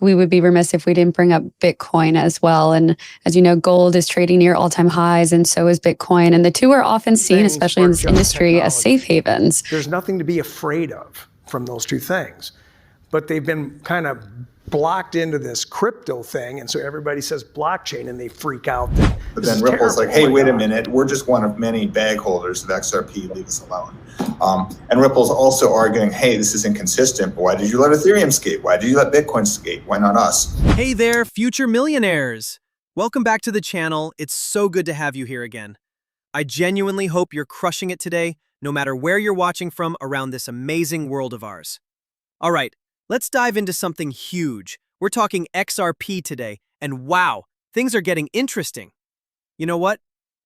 We would be remiss if we didn't bring up Bitcoin as well. And as you know, gold is trading near all-time highs, and so is Bitcoin. And the two are often seen, especially in this industry, as safe havens. There's nothing to be afraid of from those two things. But they've been kind of blocked into this crypto thing, and so everybody says blockchain, and they freak out. But then Ripple's like, hey, wait a minute, we're just one of many bag holders of XRP, leave us alone. And Ripple's also arguing, hey, this is inconsistent. Why did you let Ethereum skate? Why did you let Bitcoin skate? Why not us? Hey there, future millionaires. Welcome back to the channel. It's so good to have you here again. I genuinely hope you're crushing it today, no matter where you're watching from around this amazing world of ours. All right, let's dive into something huge. We're talking XRP today, and wow, things are getting interesting. You know what?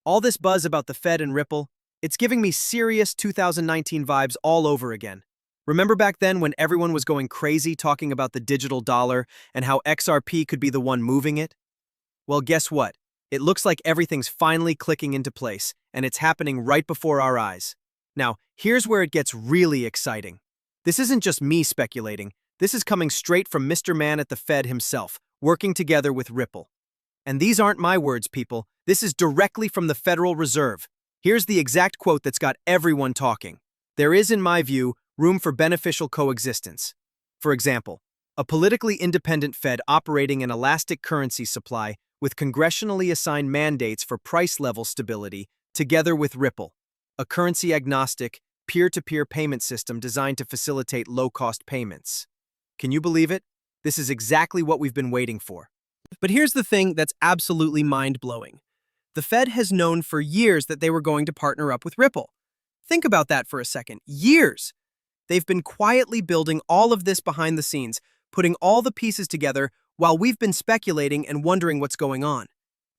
All this buzz about the Fed and Ripple, it's giving me serious 2019 vibes all over again. Remember back then when everyone was going crazy talking about the digital dollar and how XRP could be the one moving it? Well, guess what? It looks like everything's finally clicking into place, and it's happening right before our eyes. Now, here's where it gets really exciting. This isn't just me speculating. This is coming straight from Mr. Man at the Fed himself, working together with Ripple. And these aren't my words, people. This is directly from the Federal Reserve. Here's the exact quote that's got everyone talking. There is, in my view, room for beneficial coexistence. For example, a politically independent Fed operating an elastic currency supply with congressionally assigned mandates for price level stability, together with Ripple, a currency-agnostic, peer-to-peer payment system designed to facilitate low-cost payments. Can you believe it? This is exactly what we've been waiting for. But here's the thing that's absolutely mind-blowing. The Fed has known for years that they were going to partner up with Ripple. Think about that for a second. Years! They've been quietly building all of this behind the scenes, putting all the pieces together while we've been speculating and wondering what's going on.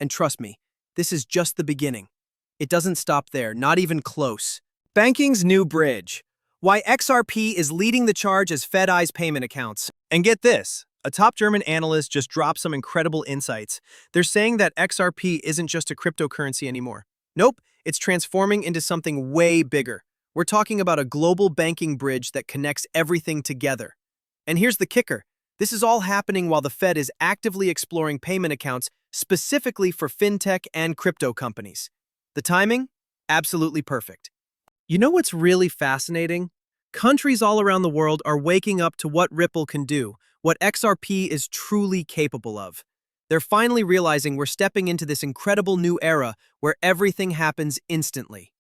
And trust me, this is just the beginning. It doesn't stop there, not even close. Banking's new bridge. Why XRP is leading the charge as Fed eyes payment accounts. And get this, a top German analyst just dropped some incredible insights. They're saying that XRP isn't just a cryptocurrency anymore. Nope, it's transforming into something way bigger. We're talking about a global banking bridge that connects everything together. And here's the kicker. This is all happening while the Fed is actively exploring payment accounts specifically for fintech and crypto companies. The timing? Absolutely perfect. You know what's really fascinating? Countries all around the world are waking up to what Ripple can do, what XRP is truly capable of. They're finally realizing we're stepping into this incredible new era where everything happens instantly.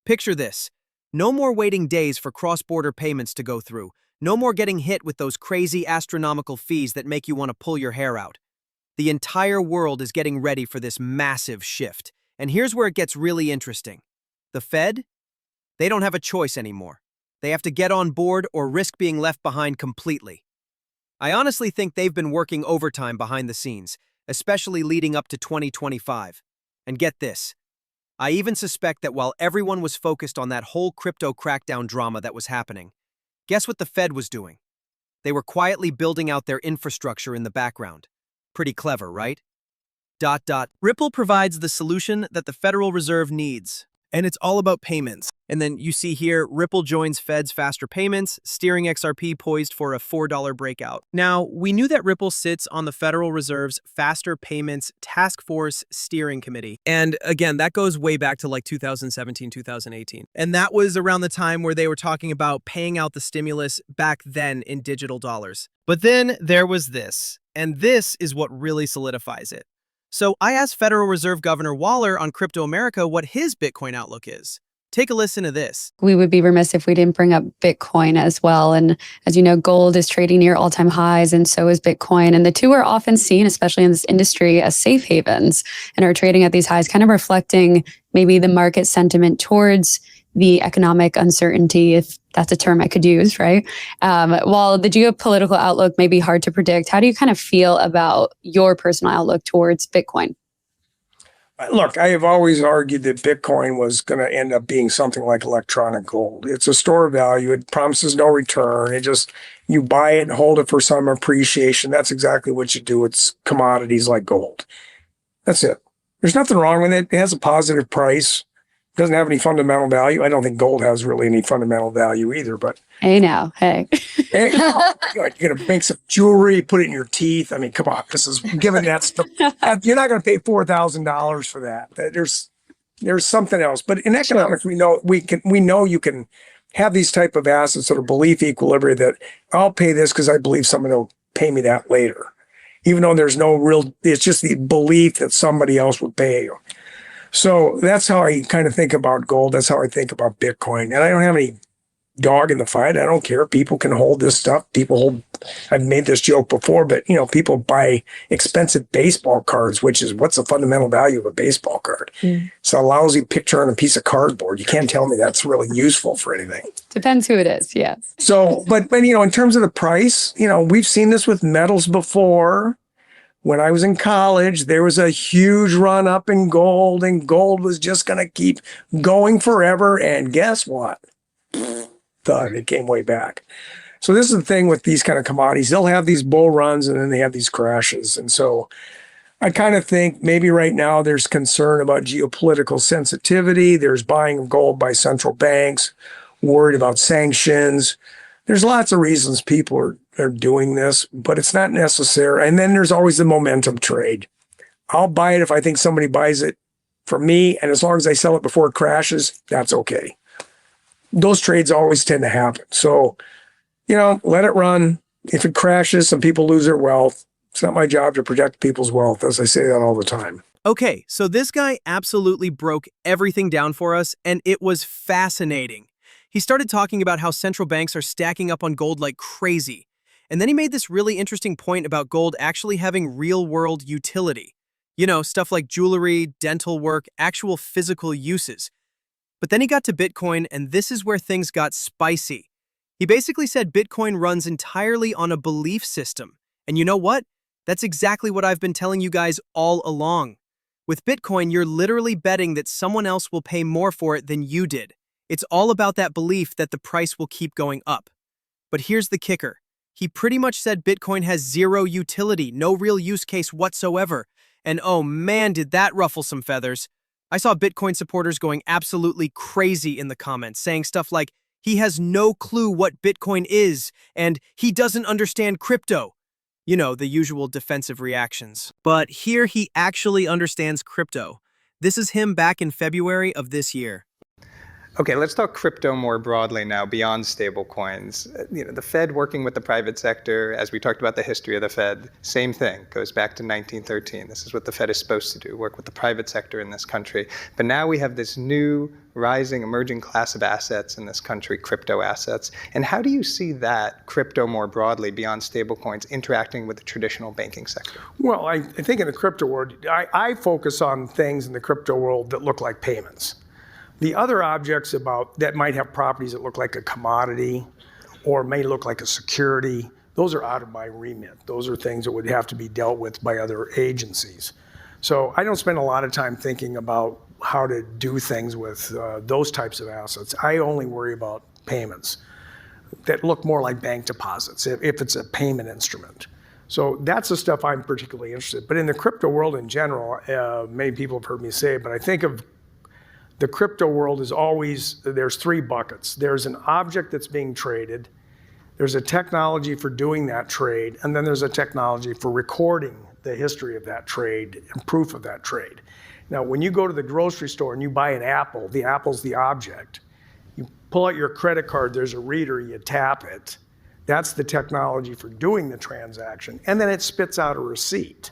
Picture this. No more waiting days for cross-border payments to go through. No more getting hit with those crazy astronomical fees that make you want to pull your hair out. The entire world is getting ready for this massive shift. And here's where it gets really interesting. The Fed? They don't have a choice anymore. They have to get on board or risk being left behind completely. I honestly think they've been working overtime behind the scenes, especially leading up to 2025. And get this. I even suspect that while everyone was focused on that whole crypto crackdown drama that was happening, guess what the Fed was doing? They were quietly building out their infrastructure in the background. Pretty clever, right? Ripple provides the solution that the Federal Reserve needs. And it's all about payments. And then you see here, Ripple joins Fed's faster payments, steering XRP poised for a $4 breakout. Now, we knew that Ripple sits on the Federal Reserve's Faster Payments Task Force Steering Committee. And again, that goes way back to like 2017, 2018. And that was around the time where they were talking about paying out the stimulus back then in digital dollars. But then there was this, and this is what really solidifies it. So I asked Federal Reserve Governor Waller on Crypto America what his Bitcoin outlook is. Take a listen to this. We would be remiss if we didn't bring up Bitcoin as well. And as you know, gold is trading near all-time highs, and so is Bitcoin. And the two are often seen, especially in this industry, as safe havens and are trading at these highs, kind of reflecting maybe the market sentiment towards the economic uncertainty, if that's a term I could use, right? While the geopolitical outlook may be hard to predict, how do you kind of feel about your personal outlook towards Bitcoin? Look, I have always argued that Bitcoin was going to end up being something like electronic gold. It's a store of value. It promises no return. You buy it and hold it for some appreciation. That's exactly what you do. It's commodities like gold. That's it. There's nothing wrong with it. It has a positive price. Doesn't have any fundamental value. I don't think gold has really any fundamental value either, but Hey now, hey. Hey, you're going to make some jewelry, put it in your teeth. I mean, come on, this is given that stuff. You're not going to pay $4,000 for that. There's something else. But in economics, we know you can have these type of assets that are belief equilibria, that I'll pay this because I believe somebody will pay me that later. Even though there's no real, it's just the belief that somebody else would pay you. So that's how I kind of think about gold. That's how I think about Bitcoin. And I don't have any dog in the fight. I don't care. People can hold this stuff. I've made this joke before, but people buy expensive baseball cards, which is, what's the fundamental value of a baseball card? It's a lousy picture on a piece of cardboard. You can't tell me that's really useful for anything. Depends who it is, yes. So, but in terms of the price, we've seen this with metals before. When I was in college, there was a huge run up in gold, and gold was just going to keep going forever. And guess what? It came way back. So this is the thing with these kind of commodities. They'll have these bull runs and then they have these crashes. And so I kind of think maybe right now there's concern about geopolitical sensitivity. There's buying of gold by central banks, worried about sanctions. There's lots of reasons people are doing this, but it's not necessary. And then there's always the momentum trade. I'll buy it if I think somebody buys it for me. And as long as I sell it before it crashes, that's okay. Those trades always tend to happen. So, let it run. If it crashes, some people lose their wealth. It's not my job to protect people's wealth, as I say that all the time. Okay, so this guy absolutely broke everything down for us, and it was fascinating. He started talking about how central banks are stacking up on gold like crazy. And then he made this really interesting point about gold actually having real-world utility. Stuff like jewelry, dental work, actual physical uses. But then he got to Bitcoin, and this is where things got spicy. He basically said Bitcoin runs entirely on a belief system. And you know what? That's exactly what I've been telling you guys all along. With Bitcoin, you're literally betting that someone else will pay more for it than you did. It's all about that belief that the price will keep going up. But here's the kicker. He pretty much said Bitcoin has zero utility, no real use case whatsoever. And oh man, did that ruffle some feathers. I saw Bitcoin supporters going absolutely crazy in the comments, saying stuff like, he has no clue what Bitcoin is, and he doesn't understand crypto. The usual defensive reactions. But here he actually understands crypto. This is him back in February of this year. Okay, let's talk crypto more broadly now, beyond stablecoins. The Fed working with the private sector, as we talked about the history of the Fed, same thing, goes back to 1913. This is what the Fed is supposed to do, work with the private sector in this country. But now we have this new, rising, emerging class of assets in this country, crypto assets. And how do you see that, crypto more broadly, beyond stablecoins, interacting with the traditional banking sector? Well, I think in the crypto world, I focus on things in the crypto world that look like payments. The other objects that might have properties that look like a commodity or may look like a security, those are out of my remit. Those are things that would have to be dealt with by other agencies. So I don't spend a lot of time thinking about how to do things with those types of assets. I only worry about payments that look more like bank deposits, if it's a payment instrument. So that's the stuff I'm particularly interested in. But in the crypto world in general, many people have heard me say it, but I think of the crypto world is always, there's three buckets. There's an object that's being traded, there's a technology for doing that trade, and then there's a technology for recording the history of that trade and proof of that trade. Now, when you go to the grocery store and you buy an apple, the apple's the object. You pull out your credit card, there's a reader, you tap it. That's the technology for doing the transaction. And then it spits out a receipt,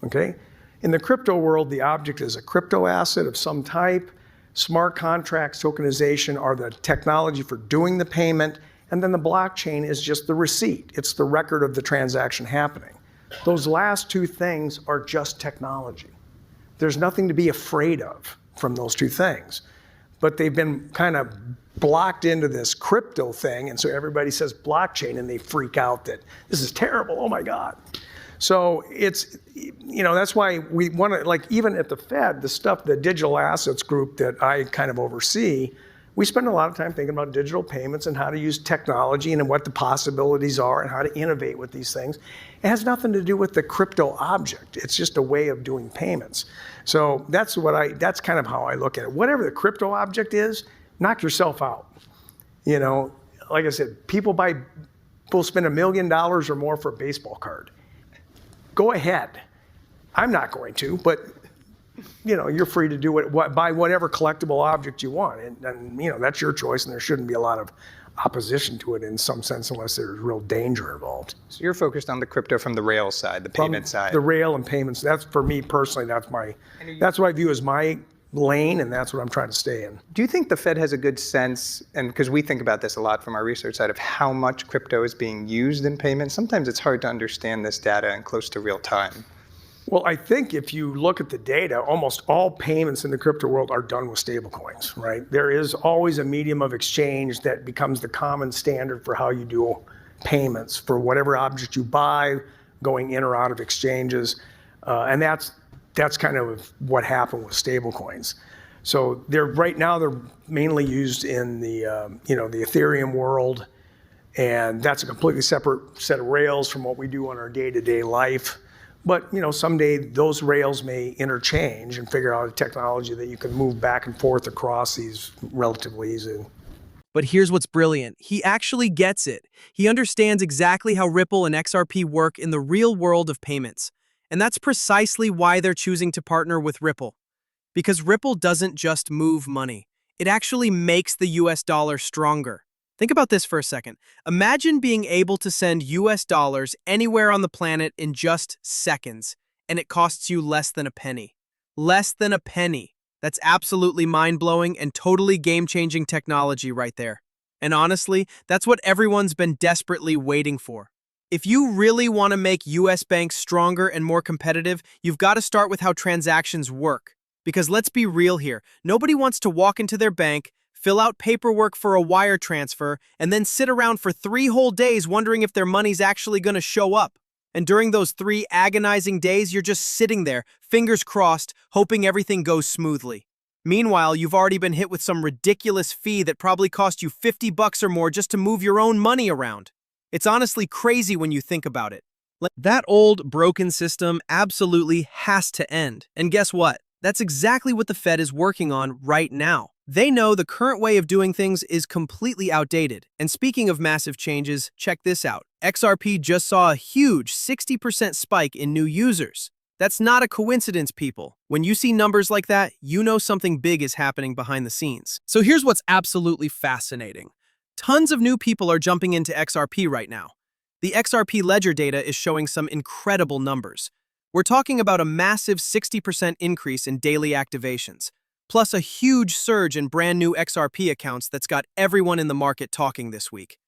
okay? In the crypto world, the object is a crypto asset of some type. Smart contracts, tokenization are the technology for doing the payment, and then the blockchain is just the receipt. It's the record of the transaction happening. Those last two things are just technology. There's nothing to be afraid of from those two things. But they've been kind of blocked into this crypto thing, and so everybody says blockchain, and they freak out that this is terrible, oh my God. So it's, that's why we want to, like even at the Fed, the digital assets group that I kind of oversee, we spend a lot of time thinking about digital payments and how to use technology and what the possibilities are and how to innovate with these things. It has nothing to do with the crypto object. It's just a way of doing payments. So that's kind of how I look at it. Whatever the crypto object is, knock yourself out. like I said, will spend $1 million or more for a baseball card. Go ahead. I'm not going to, but you're free to do it, buy whatever collectible object you want. And that's your choice, and there shouldn't be a lot of opposition to it in some sense unless there's real danger involved. So you're focused on the crypto from the rail side, the payment side. The rail and payments, that's for me personally, that's what I view as my lane, and that's what I'm trying to stay in. Do you think the Fed has a good sense, and because we think about this a lot from our research side, of how much crypto is being used in payments? Sometimes it's hard to understand this data in close to real time. Well, I think if you look at the data, almost all payments in the crypto world are done with stablecoins, right? There is always a medium of exchange that becomes the common standard for how you do payments for whatever object you buy, going in or out of exchanges, and that's kind of what happened with stablecoins. So right now they're mainly used in the the Ethereum world, and that's a completely separate set of rails from what we do on our day-to-day life. But someday those rails may interchange and figure out a technology that you can move back and forth across these relatively easily. But here's what's brilliant. He actually gets it. He understands exactly how Ripple and XRP work in the real world of payments. And that's precisely why they're choosing to partner with Ripple. Because Ripple doesn't just move money. It actually makes the US dollar stronger. Think about this for a second. Imagine being able to send US dollars anywhere on the planet in just seconds, and it costs you less than a penny. Less than a penny. That's absolutely mind-blowing and totally game-changing technology right there. And honestly, that's what everyone's been desperately waiting for. If you really want to make US banks stronger and more competitive, you've got to start with how transactions work. Because let's be real here, nobody wants to walk into their bank, fill out paperwork for a wire transfer, and then sit around for 3 whole days wondering if their money's actually going to show up. And during those 3 agonizing days, you're just sitting there, fingers crossed, hoping everything goes smoothly. Meanwhile, you've already been hit with some ridiculous fee that probably cost you $50 or more just to move your own money around. It's honestly crazy when you think about it. That old, broken system absolutely has to end. And guess what? That's exactly what the Fed is working on right now. They know the current way of doing things is completely outdated. And speaking of massive changes, check this out. XRP just saw a huge 60% spike in new users. That's not a coincidence, people. When you see numbers like that, you know something big is happening behind the scenes. So here's what's absolutely fascinating. Tons of new people are jumping into XRP right now. The XRP ledger data is showing some incredible numbers. We're talking about a massive 60% increase in daily activations, plus a huge surge in brand new XRP accounts that's got everyone in the market talking this week.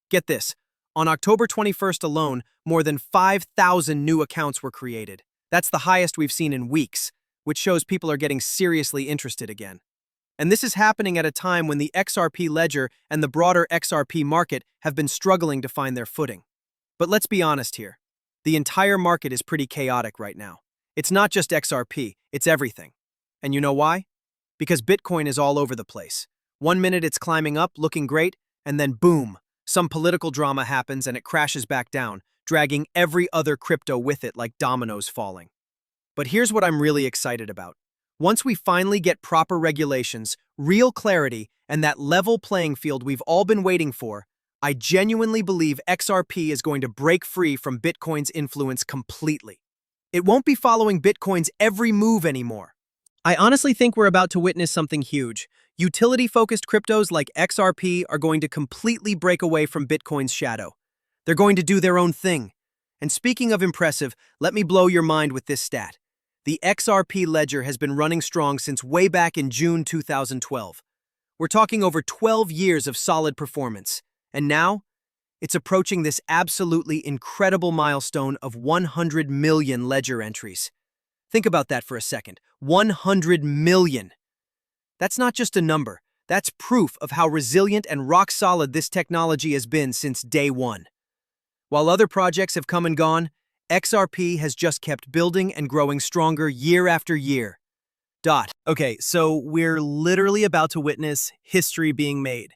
Get this, on October 21st alone, more than 5,000 new accounts were created. That's the highest we've seen in weeks, which shows people are getting seriously interested again. And this is happening at a time when the XRP ledger and the broader XRP market have been struggling to find their footing. But let's be honest here. The entire market is pretty chaotic right now. It's not just XRP, it's everything. And you know why? Because Bitcoin is all over the place. 1 minute it's climbing up, looking great, and then boom, some political drama happens and it crashes back down, dragging every other crypto with it like dominoes falling. But here's what I'm really excited about. Once we finally get proper regulations, real clarity, and that level playing field we've all been waiting for, I genuinely believe XRP is going to break free from Bitcoin's influence completely. It won't be following Bitcoin's every move anymore. I honestly think we're about to witness something huge. Utility-focused cryptos like XRP are going to completely break away from Bitcoin's shadow. They're going to do their own thing. And speaking of impressive, let me blow your mind with this stat. The XRP ledger has been running strong since way back in June 2012. We're talking over 12 years of solid performance. And now, it's approaching this absolutely incredible milestone of 100 million ledger entries. Think about that for a second. 100 million. That's not just a number. That's proof of how resilient and rock-solid this technology has been since day one. While other projects have come and gone, XRP has just kept building and growing stronger year after year. Okay, so we're literally about to witness history being made.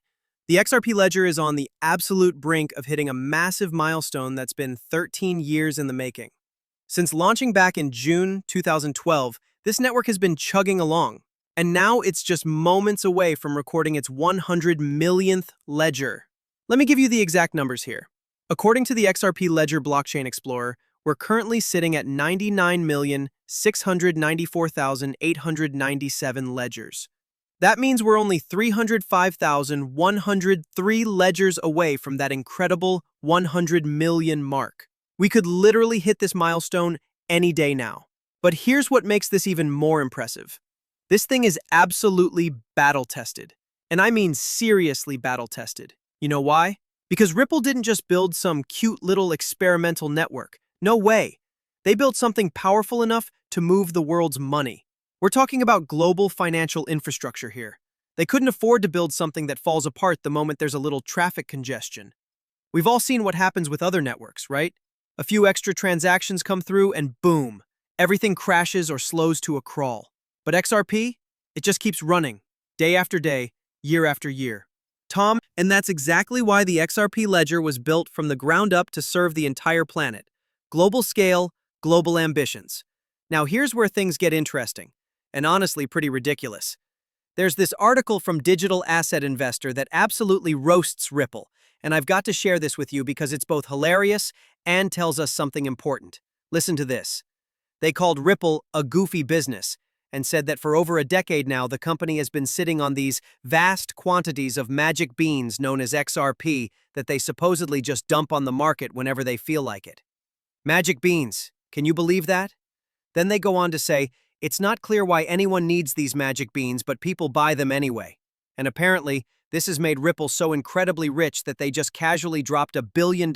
The XRP ledger is on the absolute brink of hitting a massive milestone that's been 13 years in the making. Since launching back in June 2012, this network has been chugging along, and now it's just moments away from recording its 100 millionth ledger. Let me give you the exact numbers here. According to the XRP Ledger Blockchain Explorer, we're currently sitting at 99,694,897 ledgers. That means we're only 305,103 ledgers away from that incredible 100 million mark. We could literally hit this milestone any day now. But here's what makes this even more impressive. This thing is absolutely battle-tested. And I mean seriously battle-tested. You know why? Because Ripple didn't just build some cute little experimental network. No way. They built something powerful enough to move the world's money. We're talking about global financial infrastructure here. They couldn't afford to build something that falls apart the moment there's a little traffic congestion. We've all seen what happens with other networks, right? A few extra transactions come through and boom, everything crashes or slows to a crawl. But XRP, it just keeps running, day after day, year after year. Tom, and that's exactly why the XRP ledger was built from the ground up to serve the entire planet. Global scale, global ambitions. Now here's where things get interesting, and honestly pretty ridiculous. There's this article from Digital Asset Investor that absolutely roasts Ripple, and I've got to share this with you because it's both hilarious and tells us something important. Listen to this. They called Ripple a goofy business and said that for over a decade now, the company has been sitting on these vast quantities of magic beans known as XRP that they supposedly just dump on the market whenever they feel like it. Magic beans. Can you believe that? Then they go on to say, it's not clear why anyone needs these magic beans, but people buy them anyway. And apparently, this has made Ripple so incredibly rich that they just casually dropped $1 billion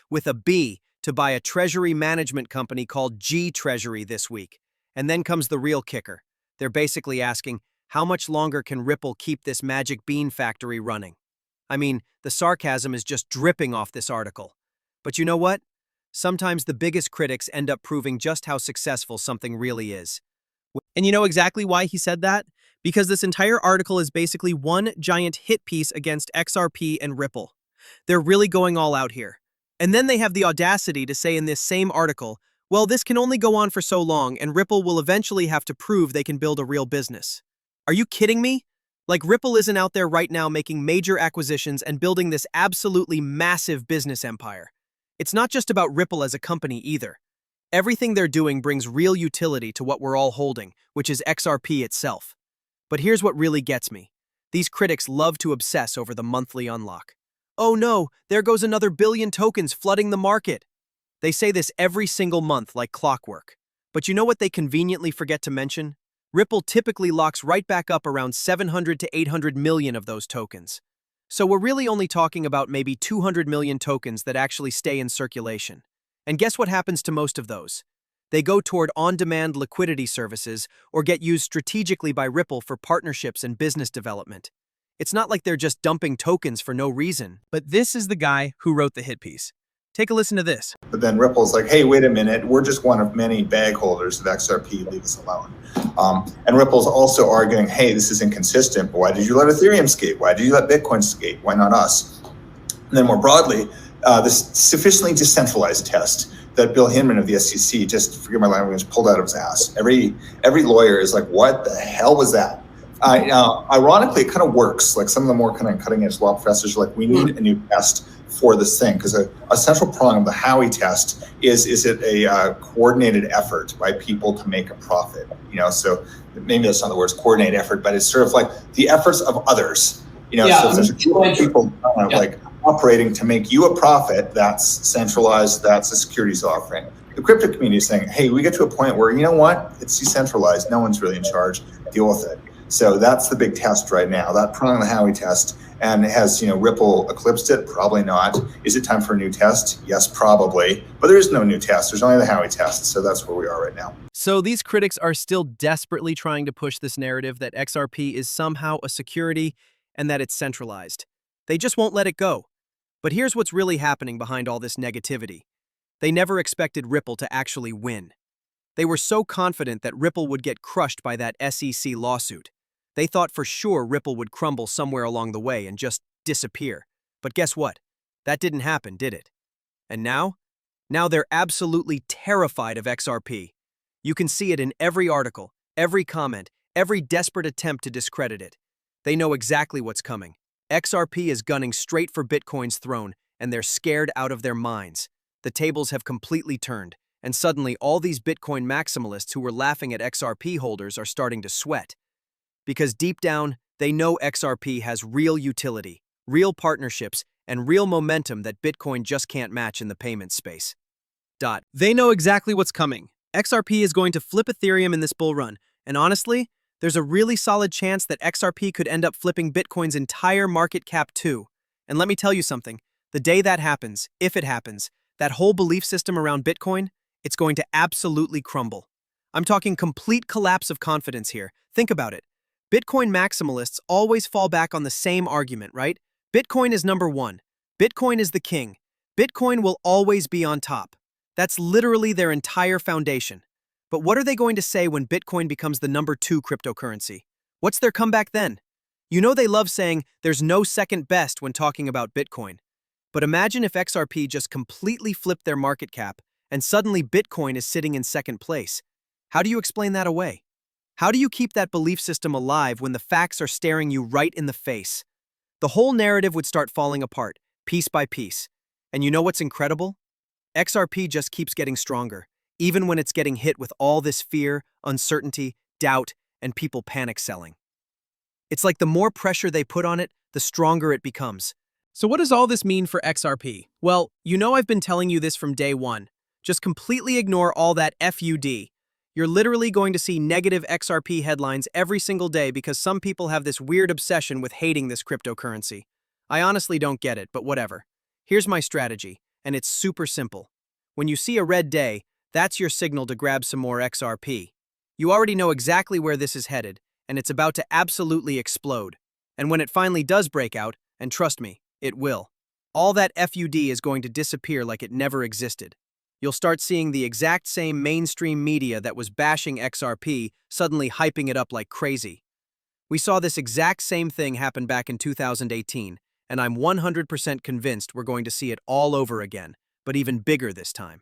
with a B to buy a treasury management company called G Treasury this week. And then comes the real kicker. They're basically asking, how much longer can Ripple keep this magic bean factory running? I mean, the sarcasm is just dripping off this article. But you know what? Sometimes the biggest critics end up proving just how successful something really is. And you know exactly why he said that? Because this entire article is basically one giant hit piece against XRP and Ripple. They're really going all out here. And then they have the audacity to say in this same article, well, this can only go on for so long, and Ripple will eventually have to prove they can build a real business. Are you kidding me? Like, Ripple isn't out there right now making major acquisitions and building this absolutely massive business empire. It's not just about Ripple as a company either. Everything they're doing brings real utility to what we're all holding, which is XRP itself. But here's what really gets me. These critics love to obsess over the monthly unlock. Oh no, there goes another billion tokens flooding the market. They say this every single month like clockwork. But you know what they conveniently forget to mention? Ripple typically locks right back up around 700 to 800 million of those tokens. So we're really only talking about maybe 200 million tokens that actually stay in circulation. And guess what happens to most of those? They go toward on-demand liquidity services or get used strategically by Ripple for partnerships and business development. It's not like they're just dumping tokens for no reason. But this is the guy who wrote the hit piece. Take a listen to this. But then Ripple's like, hey, wait a minute, we're just one of many bag holders of XRP, leave us alone. And Ripple's also arguing, hey, this is inconsistent, but why did you let Ethereum skate? Why did you let Bitcoin skate? Why not us? And then more broadly, this sufficiently decentralized test that Bill Hinman of the SEC, just forgive my language, pulled out of his ass. Every lawyer is like, what the hell was that? Ironically, it kind of works. Like some of the more kind of cutting edge law professors are like, we need a new test for this thing, because a central prong of the Howey test is it a coordinated effort by people to make a profit? You know, so maybe that's not the words coordinated effort, but it's sort of like the efforts of others. You know, so if there's a group of people like operating to make you a profit, that's centralized, that's a securities offering. The crypto community is saying, hey, we get to a point where, you know what, it's decentralized, no one's really in charge, deal with it. So that's the big test right now, that prong of the Howey test. And has, you know, Ripple eclipsed it? Probably not. Is it time for a new test? Yes, probably. But there is no new test. There's only the Howey test. So that's where we are right now. So these critics are still desperately trying to push this narrative that XRP is somehow a security and that it's centralized. They just won't let it go. But here's what's really happening behind all this negativity. They never expected Ripple to actually win. They were so confident that Ripple would get crushed by that SEC lawsuit. They thought for sure Ripple would crumble somewhere along the way and just disappear. But guess what? That didn't happen, did it? And now? Now they're absolutely terrified of XRP. You can see it in every article, every comment, every desperate attempt to discredit it. They know exactly what's coming. XRP is gunning straight for Bitcoin's throne, and they're scared out of their minds. The tables have completely turned, and suddenly all these Bitcoin maximalists who were laughing at XRP holders are starting to sweat. Because deep down, they know XRP has real utility, real partnerships, and real momentum that Bitcoin just can't match in the payment space. They know exactly what's coming. XRP is going to flip Ethereum in this bull run, and honestly, there's a really solid chance that XRP could end up flipping Bitcoin's entire market cap too. And let me tell you something, the day that happens, if it happens, that whole belief system around Bitcoin, it's going to absolutely crumble. I'm talking complete collapse of confidence here. Think about it. Bitcoin maximalists always fall back on the same argument, right? Bitcoin is number one. Bitcoin is the king. Bitcoin will always be on top. That's literally their entire foundation. But what are they going to say when Bitcoin becomes the number 2 cryptocurrency? What's their comeback then? You know they love saying there's no second best when talking about Bitcoin. But imagine if XRP just completely flipped their market cap and suddenly Bitcoin is sitting in second place. How do you explain that away? How do you keep that belief system alive when the facts are staring you right in the face? The whole narrative would start falling apart, piece by piece. And you know what's incredible? XRP just keeps getting stronger, even when it's getting hit with all this fear, uncertainty, doubt, and people panic selling. It's like the more pressure they put on it, the stronger it becomes. So what does all this mean for XRP? Well, you know I've been telling you this from day one. Just completely ignore all that FUD. You're literally going to see negative XRP headlines every single day because some people have this weird obsession with hating this cryptocurrency. I honestly don't get it, but whatever. Here's my strategy, and it's super simple. When you see a red day, that's your signal to grab some more XRP. You already know exactly where this is headed, and it's about to absolutely explode. And when it finally does break out, and trust me, it will, all that FUD is going to disappear like it never existed. You'll start seeing the exact same mainstream media that was bashing XRP suddenly hyping it up like crazy. We saw this exact same thing happen back in 2018, and I'm 100% convinced we're going to see it all over again, but even bigger this time.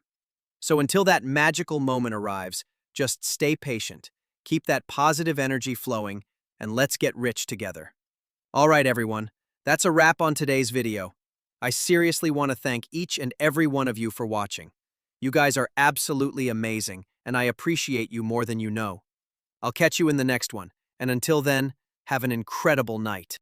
So until that magical moment arrives, just stay patient, keep that positive energy flowing, and let's get rich together. All right, everyone, that's a wrap on today's video. I seriously want to thank each and every one of you for watching. You guys are absolutely amazing, and I appreciate you more than you know. I'll catch you in the next one, and until then, have an incredible night.